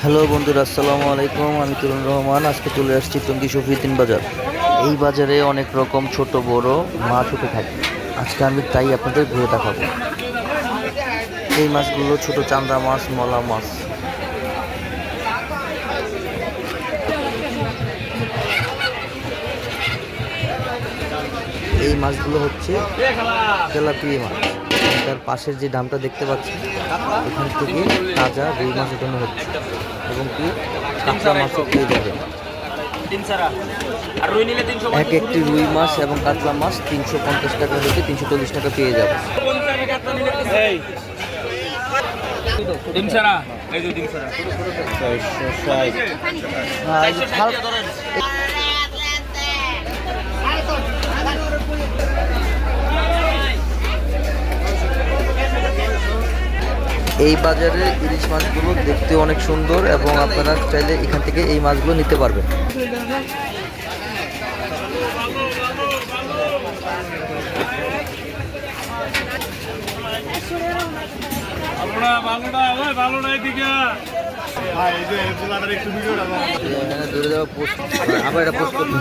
Hello বন্ধুরা, আসসালামু আলাইকুম। আমি তরুণ রহমান। আজকে চলে আসছি টঙ্গী শফিউদ্দিন বাজার। এই বাজারে অনেক রকম ছোট বড় মাছ উঠে থাকে। আজকে আমি তাই আপনাদের ঘুরে দেখাবো। এই মাছগুলো ছোট চান্দা মাছ, মলা মাছ। এই মাছগুলো হচ্ছে তেলাপিয়া মাছ। তার পাশের যে ডামটা দেখতে পাচ্ছি, এখান থেকে তাজা রুই মাছ উঠানো হচ্ছে এবং কি কাঁচা মাছও পেয়ে যাবেন। এক একটি রুই মাছ এবং কাতলা মাছ 350 টাকা থেকে 340 টাকা পেয়ে যাবে। এই বাজারে ইলিশ মাছগুলো দেখতে অনেক সুন্দর এবং আপনারা চাইলে এখান থেকে এই মাছগুলো নিতে পারবেন।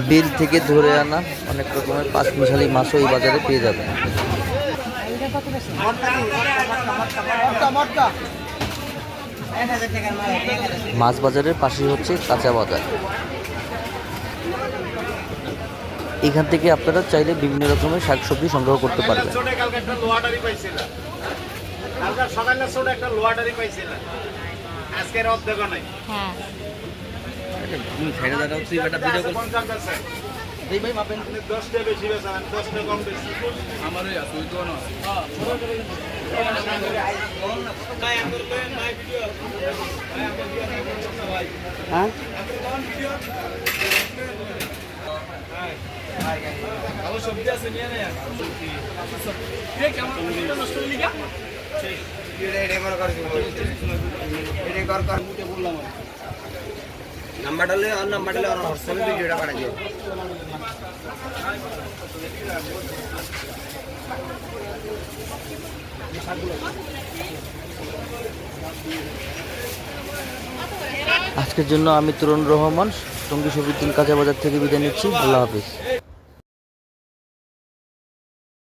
বিল থেকে ধরে আনা অনেক রকমের পাঁচ মিশালি মাছও এই বাজারে পেয়ে যাবেন। মাছ বাজারের পাশে হচ্ছে কাঁচা বাজার। এখান থেকে আপনারা চাইলে বিভিন্ন রকমের শাকসবজি সংগ্রহ করতে পারবেন। আজকের জন্য আমি তরুণ রহমান টঙ্গী শফিউদ্দিন কাঁচা বাজার থেকে বিদায় নিচ্ছি। আল্লাহ হাফিজ।